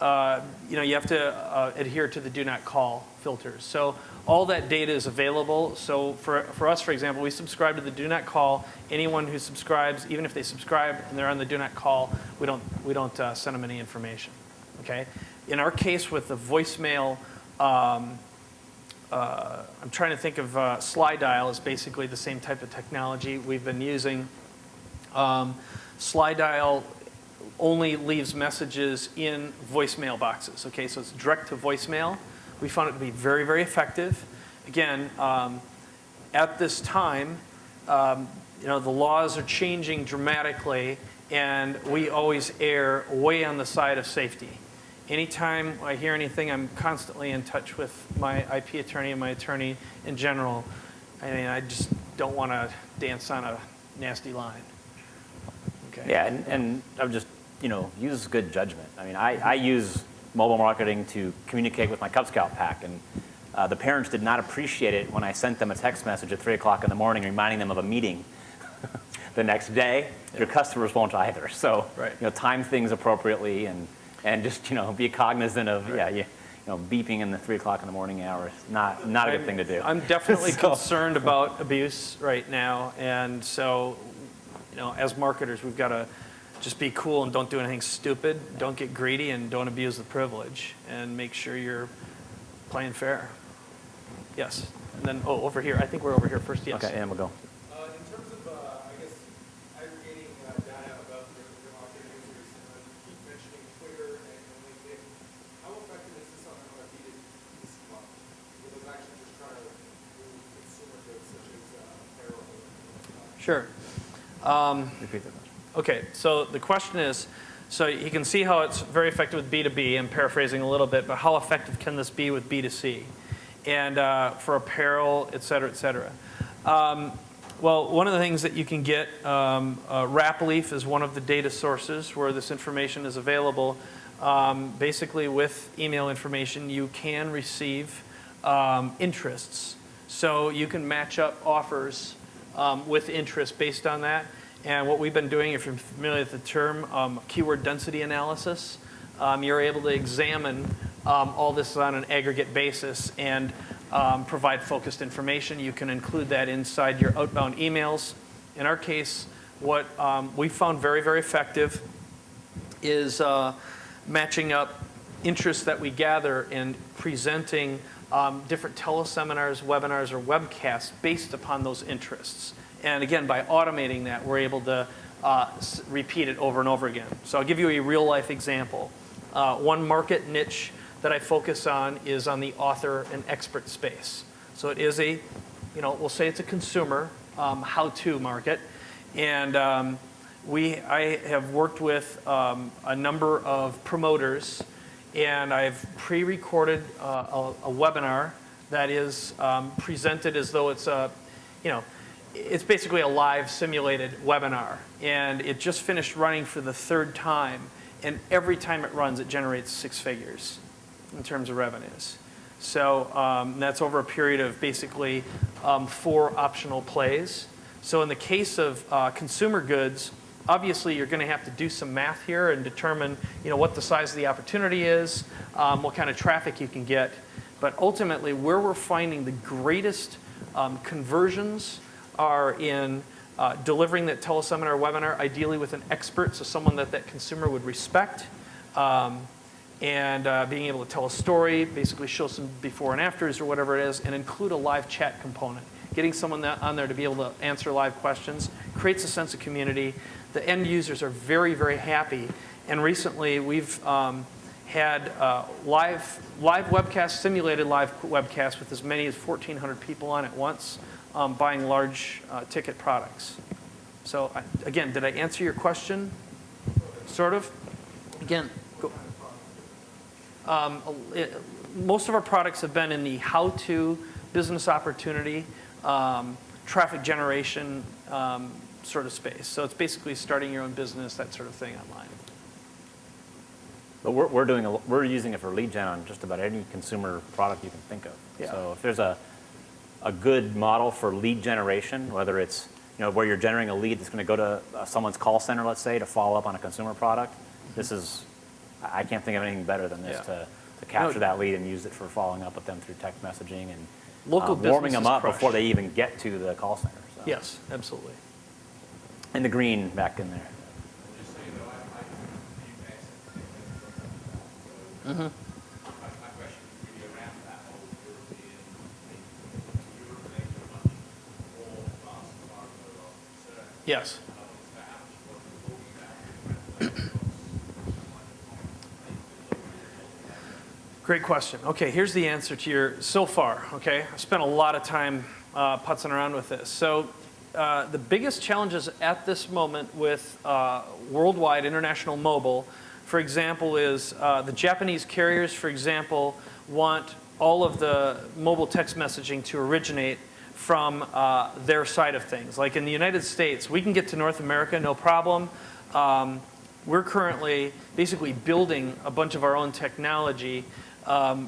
to adhere to the do not call filters. So all that data is available. So for us, for example, we subscribe to the do not call. Anyone who subscribes, even if they subscribe and they're on the do not call, we don't send them any information. Okay. In our case with the voicemail, I'm trying to think of slide dial is basically the same type of technology we've been using. Slide dial only leaves messages in voicemail boxes. Okay, so it's direct to voicemail. We found it to be very, very effective. Again, at this time, the laws are changing dramatically, and we always err way on the side of safety. Anytime I hear anything, I'm constantly in touch with my IP attorney and my attorney in general. I mean, I just don't want to dance on a nasty line. Okay. Yeah, and I'm just, use good judgment. I mean, I use mobile marketing to communicate with my Cub Scout pack, and the parents did not appreciate it when I sent them a text message at 3 o'clock in the morning reminding them of a meeting the next day. Your customers won't either. So, time things appropriately and just, be cognizant of, beeping in the 3 o'clock in the morning hours. Not a good thing to do. I'm definitely concerned about abuse right now, and so, as marketers, we've got to just be cool and don't do anything stupid, don't get greedy, and don't abuse the privilege, and make sure you're playing fair. Yes. And then, over here. I think we're over here first. Yes. Okay, and we'll go. In terms of, aggregating data about your market users, you keep mentioning Twitter and LinkedIn. How effective is this on a B2C model? Because it's actually just trying to move consumer goods such as apparel. Sure. Repeat that question. Okay, so the question is, so you can see how it's very effective with B2B. I'm paraphrasing a little bit, but how effective can this be with B2C? And for apparel, et cetera, et cetera. Well, one of the things that you can get, Rapleaf is one of the data sources where this information is available. Basically, with email information, you can receive interests. So you can match up offers with interest based on that. And what we've been doing, if you're familiar with the term, keyword density analysis, you're able to examine all this on an aggregate basis and provide focused information. You can include that inside your outbound emails. In our case, what we found very, very effective is matching up interests that we gather and presenting different teleseminars, webinars, or webcasts based upon those interests. And again, by automating that, we're able to repeat it over and over again. So I'll give you a real-life example. One market niche that I focus on is on the author and expert space. So it is a, we'll say it's a consumer how-to market. And I have worked with a number of promoters, and I've pre-recorded a webinar that is presented as though it's a, it's basically a live simulated webinar. And it just finished running for the 3rd time. And every time it runs, it generates 6 figures in terms of revenues. So that's over a period of basically 4 optional plays. So in the case of consumer goods, obviously you're going to have to do some math here and determine what the size of the opportunity is, what kind of traffic you can get. But ultimately, where we're finding the greatest conversions are in delivering that teleseminar webinar, ideally with an expert, so someone that consumer would respect, and being able to tell a story, basically show some before and afters or whatever it is, and include a live chat component. Getting someone on there to be able to answer live questions creates a sense of community. The end users are very, very happy. And recently, we've had live webcasts, simulated live webcasts with as many as 1,400 people on at once, buying large ticket products. So again, did I answer your question? Sort of? Again, most of our products have been in the how-to, business opportunity, traffic generation sort of space. So it's basically starting your own business, that sort of thing online. But we're using it for lead gen on just about any consumer product you can think of. Yeah. So if there's a good model for lead generation, whether it's where you're generating a lead that's going to go to someone's call center, let's say, to follow up on a consumer product, this is, I can't think of anything better than this to capture that lead and use it for following up with them through text messaging and local warming them up crush. before they even get to the call center. So. Yes, absolutely. And the green back in there. Just so you know, I feedback Mm-hmm. my question is really around that whole European thing. Europe makes a much more advanced environment of concern. Yes. Great question. Okay, here's the answer to your, so far, okay? I spent a lot of time putzing around with this. So the biggest challenges at this moment with worldwide international mobile, for example, is the Japanese carriers, for example, want all of the mobile text messaging to originate from their side of things. Like in the United States, we can get to North America, no problem. We're currently basically building a bunch of our own technology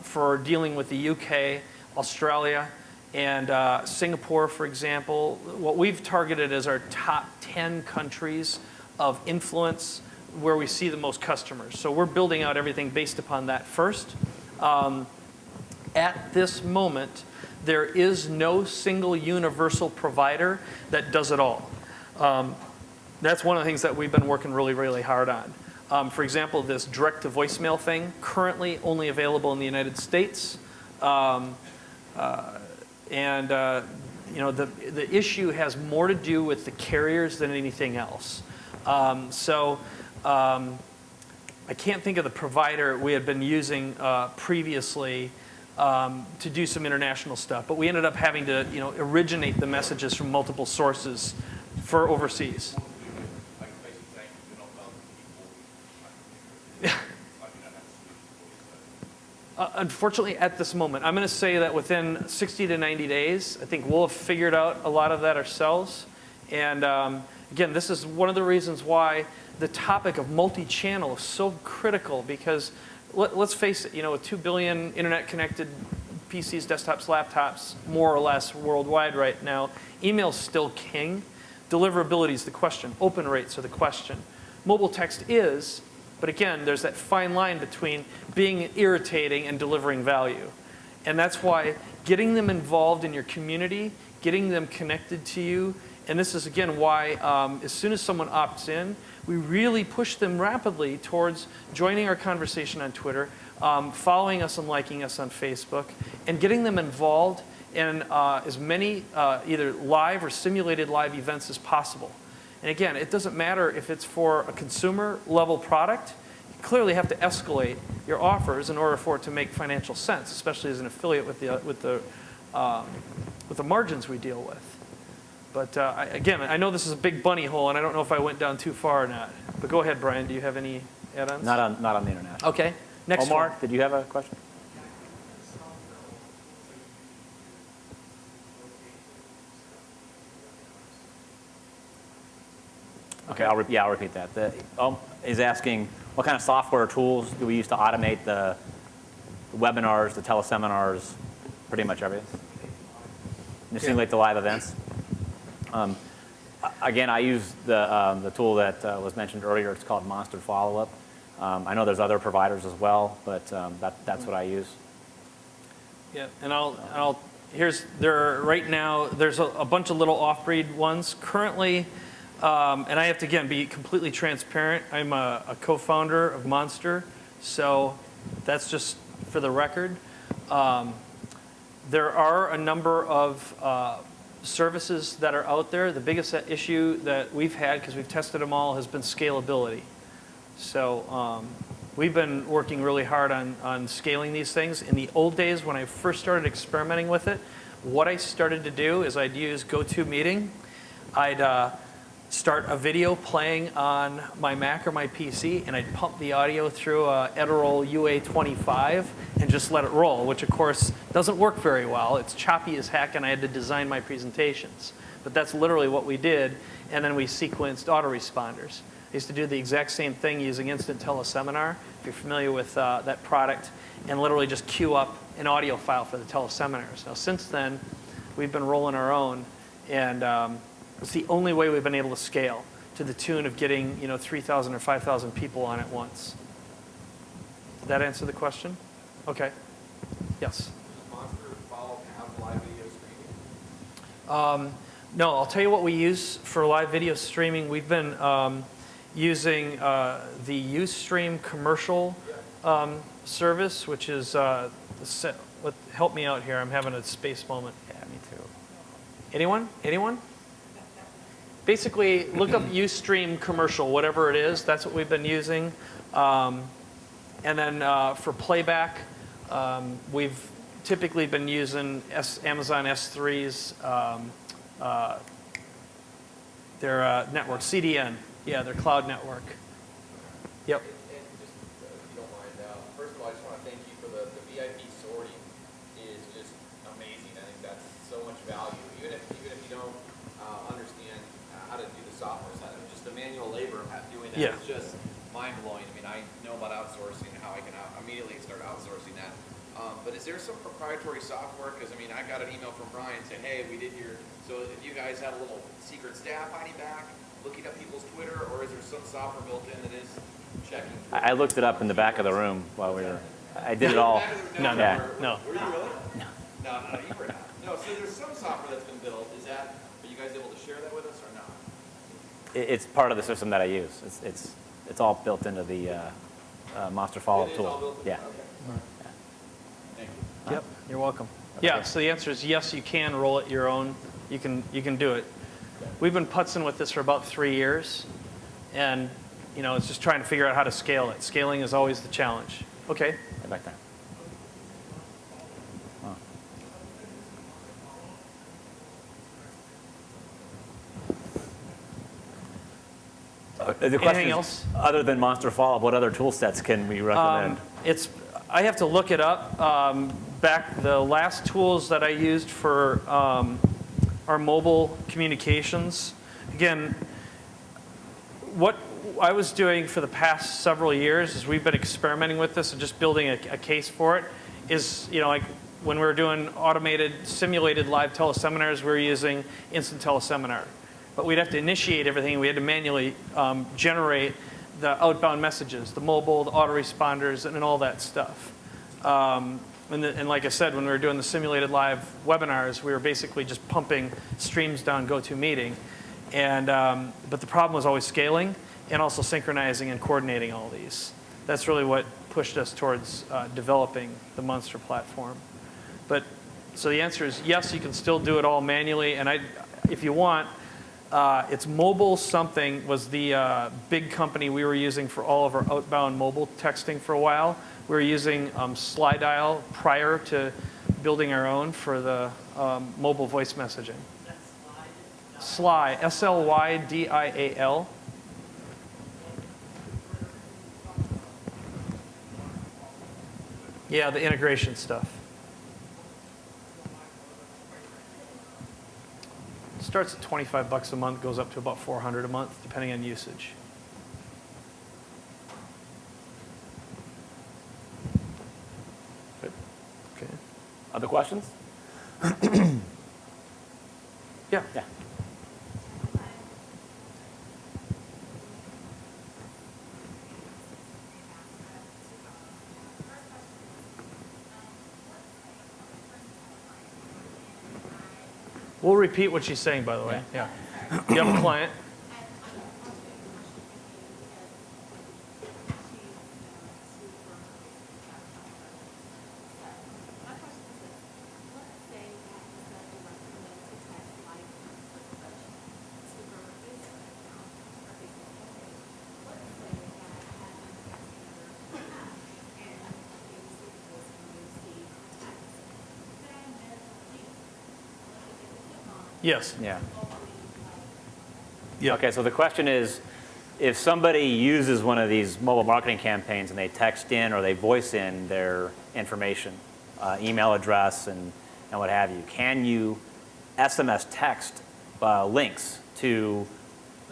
for dealing with the UK, Australia, and Singapore, for example. What we've targeted as our top 10 countries of influence where we see the most customers. So we're building out everything based upon that first. At this moment, there is no single universal provider that does it all. That's one of the things that we've been working really, really hard on. For example, this direct-to-voicemail thing, currently only available in the United States. The issue has more to do with the carriers than anything else. I can't think of the provider we had been using previously to do some international stuff, but we ended up having to originate the messages from multiple sources for overseas. Unfortunately, at this moment, I'm going to say that within 60 to 90 days, I think we'll have figured out a lot of that ourselves. And again, this is one of the reasons why the topic of multi-channel is so critical, because let's face it, with 2 billion internet-connected PCs, desktops, laptops, more or less worldwide right now, email's still king. Deliverability is the question. Open rates are the question. Mobile text is, but again, there's that fine line between being irritating and delivering value. And that's why getting them involved in your community, getting them connected to you, and this is, again, why as soon as someone opts in, we really push them rapidly towards joining our conversation on Twitter, following us and liking us on Facebook, and getting them involved in as many either live or simulated live events as possible. And again, it doesn't matter if it's for a consumer level product. You clearly have to escalate your offers in order for it to make financial sense, especially as an affiliate with the margins we deal with. But again, I know this is a big bunny hole, and I don't know if I went down too far or not. But go ahead, Brian. Do you have any add-ons? Not on the international. Okay. Next Omar, one. did you have a question? Okay, I'll repeat that. Is asking what kind of software or tools do we use to automate the webinars, the teleseminars, pretty much everything. To simulate the live events. Again, I use the tool that was mentioned earlier. It's called Monster Follow-Up. I know there's other providers as well, but that's what I use. Yeah, and right now, there's a bunch of little off-breed ones. Currently, and I have to, again, be completely transparent. I'm a co-founder of Monster, so that's just for the record. There are a number of services that are out there. The biggest issue that we've had, because we've tested them all, has been scalability. So we've been working really hard on scaling these things. In the old days, when I first started experimenting with it, what I started to do is I'd use GoToMeeting. I'd start a video playing on my Mac or my PC, and I'd pump the audio through a Edirol UA25 and just let it roll, which of course doesn't work very well. It's choppy as heck, and I had to design my presentations. But that's literally what we did, and then we sequenced autoresponders. I used to do the exact same thing using Instant Teleseminar, if you're familiar with that product, and literally just queue up an audio file for the teleseminars. Now since then, we've been rolling our own, and it's the only way we've been able to scale to the tune of getting 3,000 or 5,000 people on at once. Did that answer the question? Okay. Yes? Does Monster Follow have live video streaming? No, I'll tell you what we use for live video streaming. We've been using the Ustream commercial service, which is, help me out here, I'm having a space moment. Yeah, me too. Anyone? Basically, look up Ustream commercial, whatever it is. That's what we've been using. And then for playback, we've typically been using Amazon S3's their network, CDN. Yeah, their cloud network. Yep. And just, if you don't mind, first of all, I just want to thank you for the VIP sorting is just amazing. I think that's so much value. Even if you don't understand how to do the software side of it, just the manual labor of doing that is just mind-blowing. I mean, I know about outsourcing and how I can immediately start outsourcing that. But is there some proprietary software? Because, I mean, I got an email from Brian saying, hey, we did your, so if you guys have a little secret staff hiding back, looking up people's Twitter, or is there some software built in that is checking? I looked it up in the back of the room while we were. I did it all. No. Were you really? No, you were not. No, so there's some software that's been built. Are you guys able to share that with us or not? It's part of the system that I use. It's all built into the Monster Follow-Up It is all tool. built in? Yeah. Okay. Thank you. Yep, you're welcome. Yeah, so the answer is yes, you can roll it your own. You can do it. We've been putzing with this for about 3 years, and it's just trying to figure out how to scale it. Scaling is always the challenge. Okay. Right back there. The question Anything is, else? other than Monster Follow-Up, what other tool sets can we recommend? I have to look it up. Back the last tools that I used for our mobile communications. Again, what I was doing for the past several years is we've been experimenting with this and just building a case for it. Is like when we were doing automated simulated live teleseminars, we were using Instant Teleseminar. But we'd have to initiate everything. We had to manually generate the outbound messages, the mobile, the autoresponders, and all that stuff. And like I said, when we were doing the simulated live webinars, we were basically just pumping streams down GoToMeeting. But the problem was always scaling and also synchronizing and coordinating all these. That's really what pushed us towards developing the Monster platform. So the answer is yes, you can still do it all manually. And if you want, it's Mobile Something was the big company we were using for all of our outbound mobile texting for a while. We were using Slydial prior to building our own for the mobile voice messaging. Sly, S-L-Y-D-I-A-L. Yeah, the integration stuff. Starts at 25 bucks a month, goes up to about 400 a month, depending on usage. Good. Okay. Other questions? Yeah. Yeah. We'll repeat what she's saying, by the way. Yeah. You have a client. Yes. Yeah. Yeah. Okay, so the question is, if somebody uses one of these mobile marketing campaigns and they text in or they voice in their information, email address and what have you, can you SMS text links to,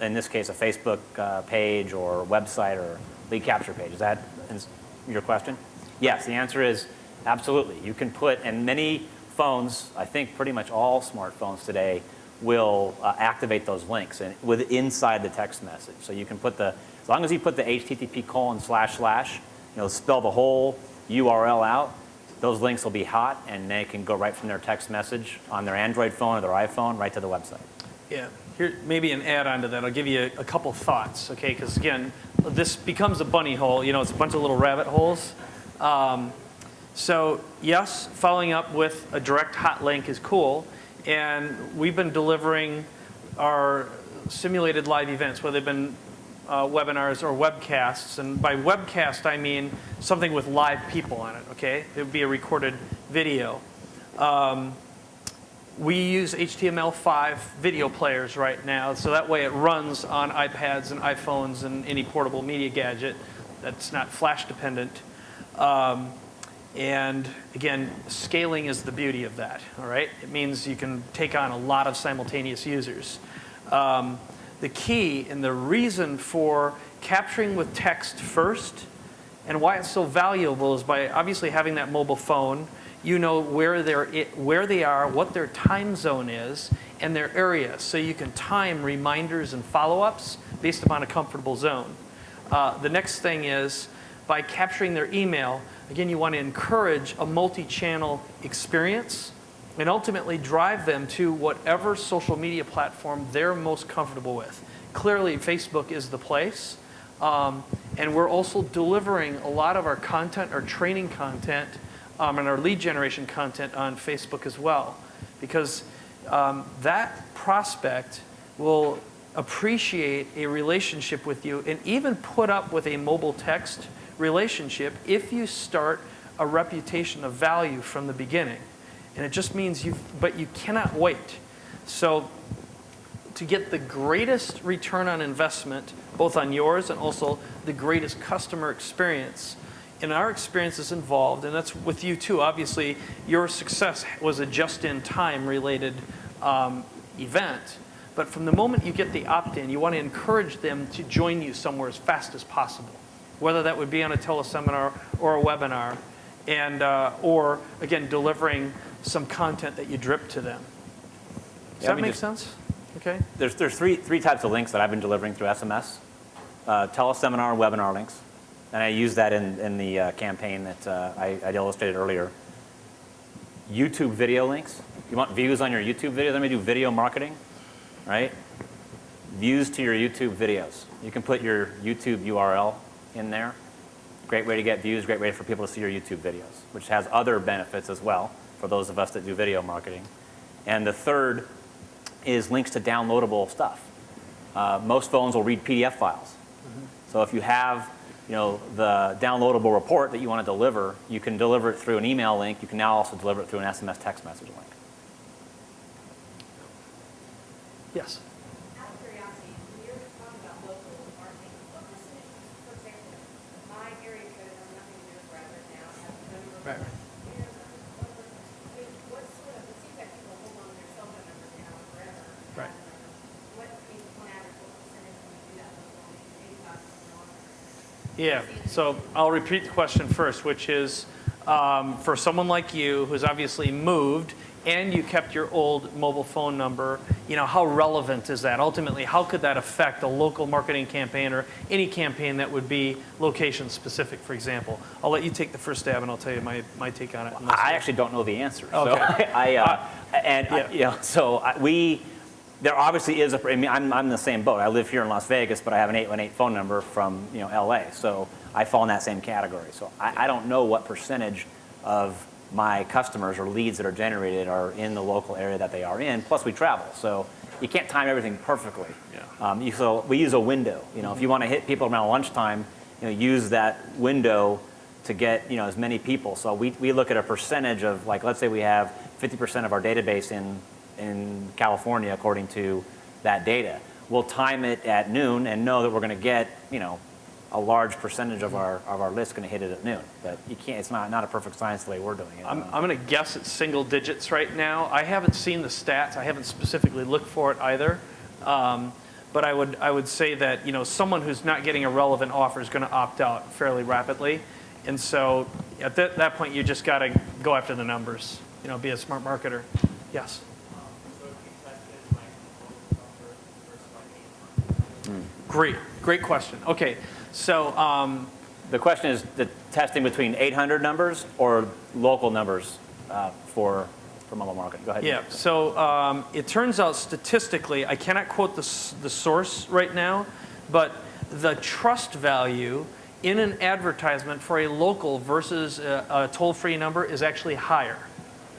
in this case, a Facebook page or website or lead capture page? Is that your question? Yes, the answer is absolutely. You can put, and many phones, I think pretty much all smartphones today, will activate those links inside the text message. So you can put as long as you put the http:// spell the whole URL out, those links will be hot and they can go right from their text message on their Android phone or their iPhone right to the website. Yeah. Here, maybe an add-on to that. I'll give you a couple thoughts, okay? Because again, this becomes a bunny hole. It's a bunch of little rabbit holes. So yes, following up with a direct hot link is cool. And we've been delivering our simulated live events, whether they've been webinars or webcasts. And by webcast, I mean something with live people on it, okay? It would be a recorded video. We use HTML5 video players right now, so that way it runs on iPads and iPhones and any portable media gadget that's not flash dependent. And again, scaling is the beauty of that, all right? It means you can take on a lot of simultaneous users. The key and the reason for capturing with text first and why it's so valuable is by obviously having that mobile phone, you know where they are, what their time zone is, and their area. So you can time reminders and follow-ups based upon a comfortable zone. The next thing is by capturing their email, again, you want to encourage a multi-channel experience and ultimately drive them to whatever social media platform they're most comfortable with. Clearly, Facebook is the place. And we're also delivering a lot of our content, our training content, and our lead generation content on Facebook as well. Because that prospect will appreciate a relationship with you and even put up with a mobile text relationship if you start a reputation of value from the beginning. And it just means but you cannot wait. So to get the greatest return on investment, both on yours and also the greatest customer experience, and our experiences involved, and that's with you too, obviously your success was a just-in-time related event. But from the moment you get the opt-in, you want to encourage them to join you somewhere as fast as possible, whether that would be on a teleseminar or a webinar, and or again delivering some content that you drip to them. Does that make sense? Okay. There's three types of links that I've been delivering through SMS: teleseminar, webinar links, and I use that in the campaign that I illustrated earlier. YouTube video links. You want views on your YouTube video? Let me do video marketing, right? Views to your YouTube videos. You can put your YouTube URL in there. Great way to get views, great way for people to see your YouTube videos, which has other benefits as well for those of us that do video marketing. And the third is links to downloadable stuff. Most phones will read PDF files. Mm-hmm. So if you have the downloadable report that you want to deliver, you can deliver it through an email link. You can now also deliver it through an SMS text message link. Yes. Out of curiosity, when you're talking about local marketing, what percentage, for example, my area code has nothing to do with where I live now, has no number. Right. What sort of, it seems like people hold on to their cell phone numbers now forever. Right. Yeah, so I'll repeat the question first, which is, for someone like you who's obviously moved and you kept your old mobile phone number, how relevant is that? Ultimately, how could that affect a local marketing campaign or any campaign that would be location specific, for example? I'll let you take the first stab and I'll tell you my take on it. I actually don't know the answer. Okay. So there obviously is I'm in the same boat. I live here in Las Vegas, but I have an 818 phone number from LA. So I fall in that same category. So I don't know what percentage of my customers or leads that are generated are in the local area that they are in. Plus we travel, so you can't time everything perfectly. Yeah. So we use a window. If you want to hit people around lunchtime, use that window to get as many people. So we look at a percentage of, like, let's say we have 50% of our database in California according to that data. We'll time it at noon and know that we're going to get a large percentage of our list going to hit it at noon. But you can't. It's not a perfect science the way we're doing it. I'm going to guess it's single digits right now. I haven't seen the stats. I haven't specifically looked for it either. But I would say that someone who's not getting a relevant offer is going to opt out fairly rapidly. And so at that point, you just got to go after the numbers. Be a smart marketer. Yes. So if you tested like mobile number versus like 800. Great question. Okay, so The question is the testing between 800 numbers or local numbers for mobile marketing. Go ahead. yeah, so it turns out statistically, I cannot quote the source right now, but the trust value in an advertisement for a local versus a toll-free number is actually higher.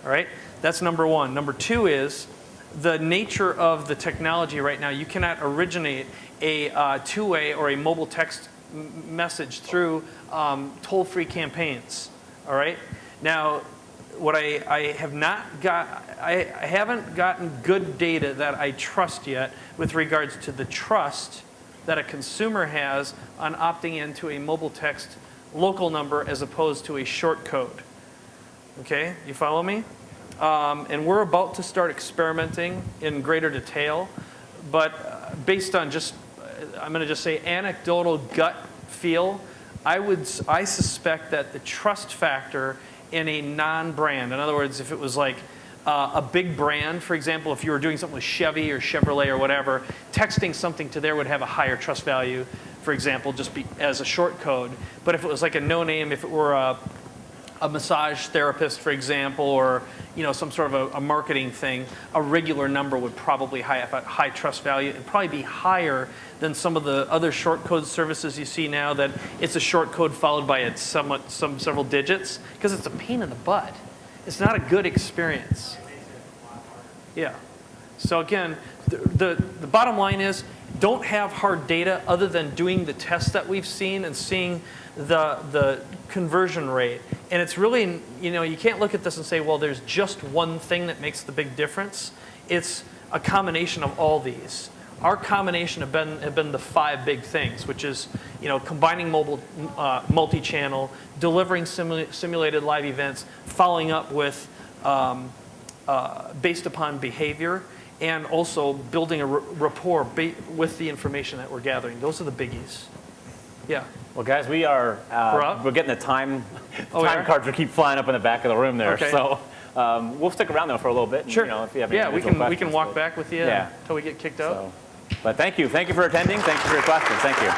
All right, that's number one. Number two is the nature of the technology right now. You cannot originate a two-way or a mobile text message through toll-free campaigns. All right. Now, what I haven't gotten good data that I trust yet with regards to the trust that a consumer has on opting into a mobile text local number as opposed to a short code. Okay, you follow me? And we're about to start experimenting in greater detail, but based on I'm going to just say anecdotal gut feel, I suspect that the trust factor in a non-brand, in other words, if it was like a big brand, for example, if you were doing something with Chevy or Chevrolet or whatever, texting something to there would have a higher trust value, for example, as a short code. But if it was like a no-name, if it were a massage therapist, for example, or some sort of a marketing thing, a regular number would probably have a high trust value and probably be higher than some of the other short code services you see now that it's a short code followed by several digits, because it's a pain in the butt. It's not a good experience. Yeah. So again, the bottom line is don't have hard data other than doing the tests that we've seen and seeing the conversion rate. And it's really, you can't look at this and say, well, there's just one thing that makes the big difference. It's a combination of all these. Our combination have been the 5 big things, which is, combining mobile, multi-channel, delivering simulated live events, following up with based upon behavior, and also building a rapport with the information that we're gathering. Those are the biggies. Yeah. Well, guys, we're getting the time cards keep flying up in the back of the room there. Okay. So we'll stick around though for a little bit. And, sure. If you have any we can walk back with you until we get kicked out. But thank you for attending. Thank you for your questions. Thank you.